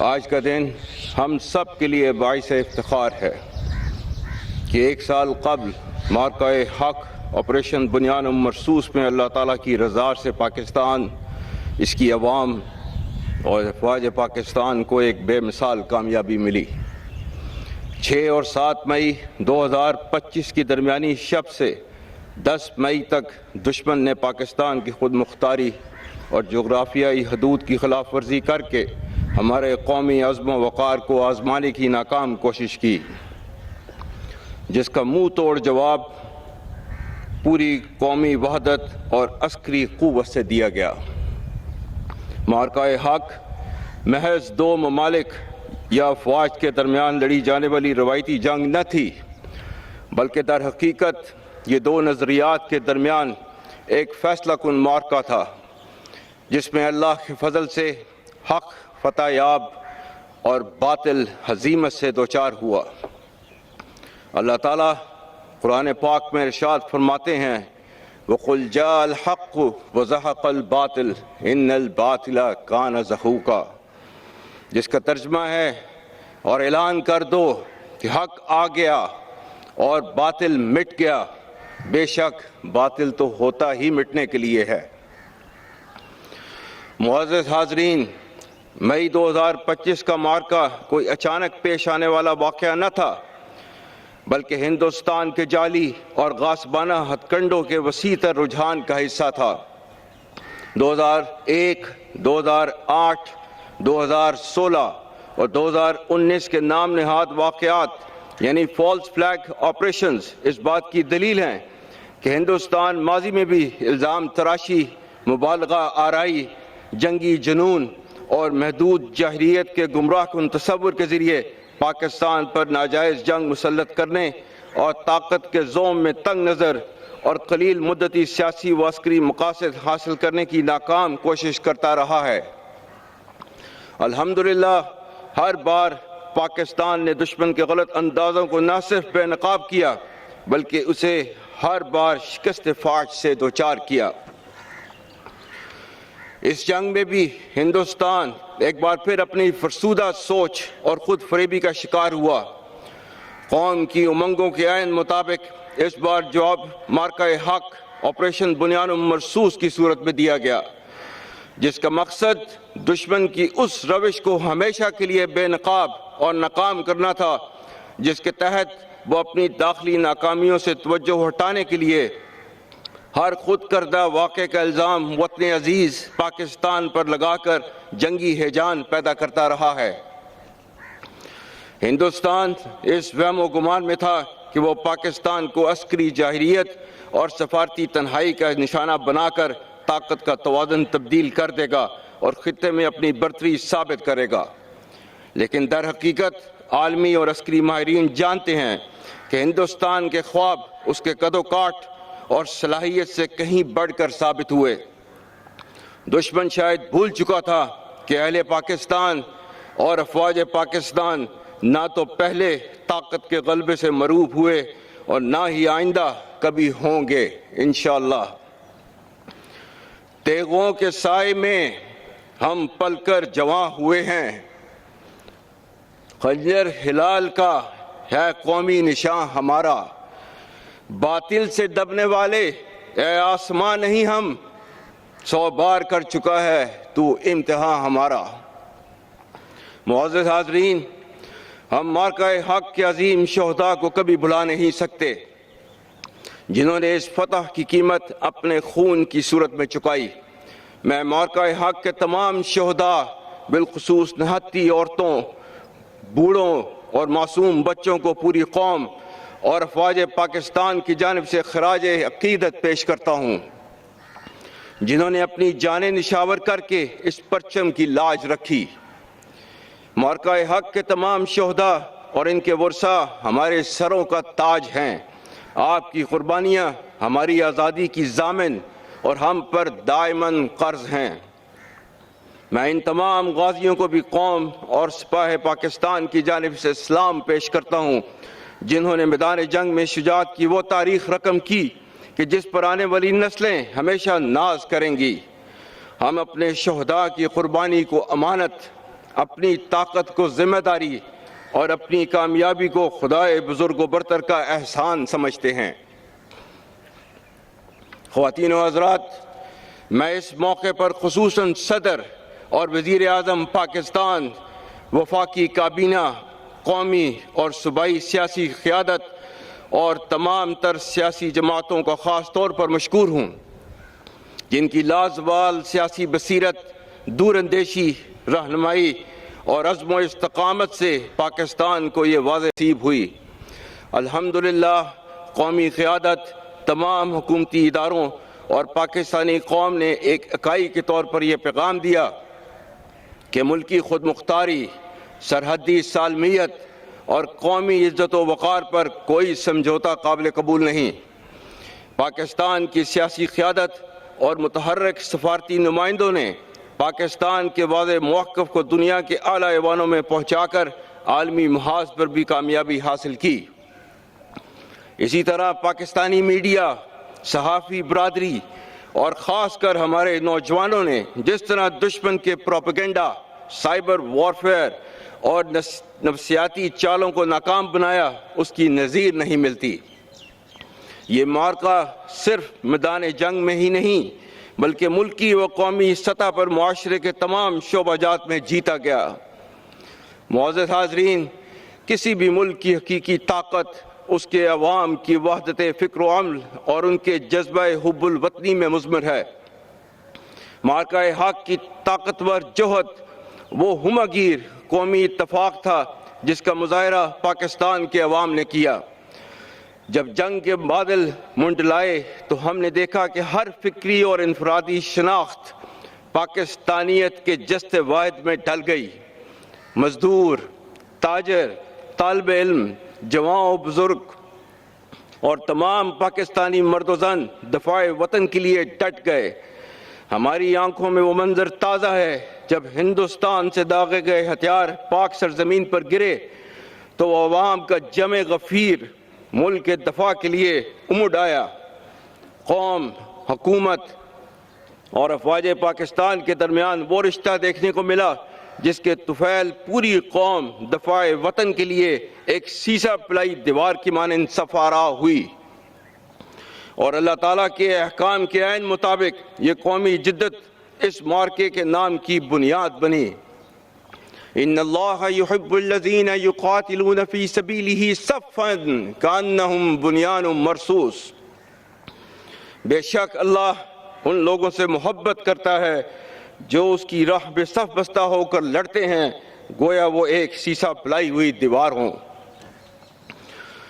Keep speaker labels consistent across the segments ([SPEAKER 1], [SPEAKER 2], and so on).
[SPEAKER 1] آج کا دن ہم سب کے لیے باعث افتخار ہے کہ ایک سال قبل معرکہ حق آپریشن بنیان مرصوص میں اللہ تعالیٰ کی رضا سے پاکستان، اس کی عوام اور افواج پاکستان کو ایک بے مثال کامیابی ملی۔ 6 اور 7 مئی 2025 کی درمیانی شب سے 10 مئی تک دشمن نے پاکستان کی خود مختاری اور جغرافیائی حدود کی خلاف ورزی کر کے ہمارے قومی عزم و وقار کو آزمانے کی ناکام کوشش کی، جس کا منہ توڑ جواب پوری قومی وحدت اور عسکری قوت سے دیا گیا۔ معرکہ حق محض 2 ممالک یا افواج کے درمیان لڑی جانے والی روایتی جنگ نہ تھی، بلکہ در حقیقت یہ 2 نظریات کے درمیان ایک فیصلہ کن معرکہ تھا، جس میں اللہ کے فضل سے حق فتح یاب اور باطل ہزیمت سے دوچار ہوا۔ اللہ تعالیٰ قرآن پاک میں ارشاد فرماتے ہیں وَقُلْ جَاءَ الْحَقُّ وَزَهَقَ الْبَاطِلُ إِنَّ الْبَاطِلَ كَانَ زَهُوقًا، جس کا ترجمہ ہے اور اعلان کر دو کہ حق آ گیا اور باطل مٹ گیا، بے شک باطل تو ہوتا ہی مٹنے کے لیے ہے۔ معزز حاضرین، مئی 2025 کا معرکہ کوئی اچانک پیش آنے والا واقعہ نہ تھا، بلکہ ہندوستان کے جعلی اور غاصبانہ ہتھ کنڈوں کے وسیع تر رجحان کا حصہ تھا۔ 2001، 2008، 2016 اور 2019 کے نام نہاد واقعات یعنی فالس فلیگ آپریشنز اس بات کی دلیل ہیں کہ ہندوستان ماضی میں بھی الزام تراشی، مبالغہ آرائی، جنگی جنون اور محدود جاہلیت کے گمراہ کن تصور کے ذریعے پاکستان پر ناجائز جنگ مسلط کرنے اور طاقت کے زوم میں تنگ نظر اور قلیل مدتی سیاسی و عسکری مقاصد حاصل کرنے کی ناکام کوشش کرتا رہا ہے۔ الحمدللہ ہر بار پاکستان نے دشمن کے غلط اندازوں کو نہ صرف بے نقاب کیا، بلکہ اسے ہر بار شکست فاش سے دوچار کیا۔ اس جنگ میں بھی ہندوستان ایک بار پھر اپنی فرسودہ سوچ اور خود فریبی کا شکار ہوا۔ قوم کی امنگوں کے عین مطابق اس بار جواب معرکہ حق آپریشن بنیان مرصوص کی صورت میں دیا گیا، جس کا مقصد دشمن کی اس روش کو ہمیشہ کے لیے بے نقاب اور ناکام کرنا تھا، جس کے تحت وہ اپنی داخلی ناکامیوں سے توجہ ہٹانے کے لیے ہر خود کردہ واقعے کا الزام وطن عزیز پاکستان پر لگا کر جنگی ہیجان پیدا کرتا رہا ہے۔ ہندوستان اس وہم و گمان میں تھا کہ وہ پاکستان کو عسکری جاہلیت اور سفارتی تنہائی کا نشانہ بنا کر طاقت کا توازن تبدیل کر دے گا اور خطے میں اپنی برتری ثابت کرے گا، لیکن در حقیقت عالمی اور عسکری ماہرین جانتے ہیں کہ ہندوستان کے خواب اس کے قد و کاٹ اور صلاحیت سے کہیں بڑھ کر ثابت ہوئے۔ دشمن شاید بھول چکا تھا کہ اہل پاکستان اور افواج پاکستان نہ تو پہلے طاقت کے غلبے سے مروب ہوئے اور نہ ہی آئندہ کبھی ہوں گے انشاءاللہ۔ تیغوں کے سائے میں ہم پل کر جواں ہوئے ہیں، خنجر ہلال کا ہے قومی نشاں ہمارا، باطل سے دبنے والے اے آسمان نہیں ہم، 100 بار کر چکا ہے تو امتحان ہمارا۔ معزز حاضرین، ہم معرکہ حق کے عظیم شہداء کو کبھی بھلا نہیں سکتے، جنہوں نے اس فتح کی قیمت اپنے خون کی صورت میں چکائی۔ میں معرکہ حق کے تمام شہداء، بالخصوص نہتی عورتوں، بوڑھوں اور معصوم بچوں کو پوری قوم اور افواج پاکستان کی جانب سے خراج عقیدت پیش کرتا ہوں، جنہوں نے اپنی جانیں نشاور کر کے اس پرچم کی لاج رکھی۔ معرکہ حق کے تمام شہداء اور ان کے ورثاء ہمارے سروں کا تاج ہیں۔ آپ کی قربانیاں ہماری آزادی کی ضامن اور ہم پر دائماً قرض ہیں۔ میں ان تمام غازیوں کو بھی قوم اور سپاہ پاکستان کی جانب سے سلام پیش کرتا ہوں، جنہوں نے میدان جنگ میں شجاعت کی وہ تاریخ رقم کی کہ جس پر آنے والی نسلیں ہمیشہ ناز کریں گی۔ ہم اپنے شہداء کی قربانی کو امانت، اپنی طاقت کو ذمہ داری اور اپنی کامیابی کو خدائے بزرگ و برتر کا احسان سمجھتے ہیں۔ خواتین و حضرات، میں اس موقع پر خصوصاً صدر اور وزیر اعظم پاکستان، وفاقی کابینہ، قومی اور صوبائی سیاسی قیادت اور تمام تر سیاسی جماعتوں کا خاص طور پر مشکور ہوں، جن کی لازوال سیاسی بصیرت، دور اندیشی، رہنمائی اور عزم و استقامت سے پاکستان کو یہ واضح نصیب ہوئی۔ الحمدللہ قومی قیادت، تمام حکومتی اداروں اور پاکستانی قوم نے ایک اکائی کے طور پر یہ پیغام دیا کہ ملکی خود مختاری، سرحدی سالمیت اور قومی عزت و وقار پر کوئی سمجھوتہ قابل قبول نہیں۔ پاکستان کی سیاسی قیادت اور متحرک سفارتی نمائندوں نے پاکستان کے واضح موقف کو دنیا کے اعلیٰ ایوانوں میں پہنچا کر عالمی محاذ پر بھی کامیابی حاصل کی۔ اسی طرح پاکستانی میڈیا، صحافی برادری اور خاص کر ہمارے نوجوانوں نے جس طرح دشمن کے پروپیگنڈا، سائبر وارفیئر اور نفسیاتی چالوں کو ناکام بنایا، اس کی نظیر نہیں ملتی۔ یہ معرکہ صرف میدان جنگ میں ہی نہیں بلکہ ملکی و قومی سطح پر معاشرے کے تمام شعبہ جات میں جیتا گیا۔ معزز حاضرین، کسی بھی ملک کی حقیقی طاقت اس کے عوام کی وحدت فکر و عمل اور ان کے جذبہ حب الوطنی میں مضمر ہے۔ معرکہ حق کی طاقتور جوہر وہ ہمہ گیر قومی اتفاق تھا جس کا مظاہرہ پاکستان کے عوام نے کیا۔ جب جنگ کے بادل منڈلائے تو ہم نے دیکھا کہ ہر فکری اور انفرادی شناخت پاکستانیت کے جست واحد میں ڈھل گئی۔ مزدور، تاجر، طالب علم، جوان و بزرگ اور تمام پاکستانی مرد و زن دفاع وطن کے لیے ڈٹ گئے۔ ہماری آنکھوں میں وہ منظر تازہ ہے جب ہندوستان سے داغے گئے ہتھیار پاک سرزمین پر گرے تو وہ عوام کا جمع غفیر ملک کے دفاع کے لیے امڈ آیا۔ قوم، حکومت اور افواج پاکستان کے درمیان وہ رشتہ دیکھنے کو ملا جس کے طفیل پوری قوم دفاع وطن کے لیے ایک سیسہ پلائی دیوار کی مانند صف آرا ہوئی، اور اللہ تعالیٰ کے احکام کے عین مطابق یہ قومی جدت اس معرکے کے نام کی بنیاد بنی۔ ان اللہ یحب الذین یقاتلون فی سبیلہ صفا کانہم بنیان مرصوص۔ بے شک اللہ ان لوگوں سے محبت کرتا ہے جو اس کی راہ بے صف بستہ ہو کر لڑتے ہیں، گویا وہ ایک سیسہ پلائی ہوئی دیوار ہوں۔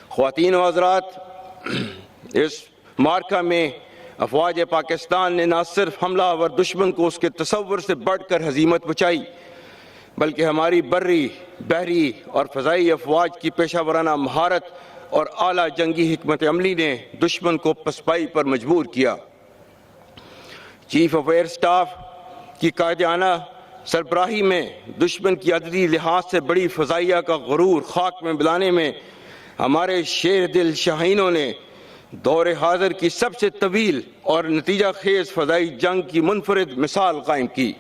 [SPEAKER 1] خواتین و حضرات، اس معرکہ میں افواج پاکستان نے نہ صرف حملہ آور دشمن کو اس کے تصور سے بڑھ کر ہزیمت بچائی بلکہ ہماری بری، بحری اور فضائی افواج کی پیشہ ورانہ مہارت اور اعلیٰ جنگی حکمت عملی نے دشمن کو پسپائی پر مجبور کیا۔ چیف آف ایئر سٹاف کی قائدانہ سربراہی میں دشمن کی عددی لحاظ سے بڑی فضائیہ کا غرور خاک میں ملانے میں ہمارے شیر دل شاہینوں نے دور حاضر کی سب سے طویل اور نتیجہ خیز فضائی جنگ کی منفرد مثال قائم کی۔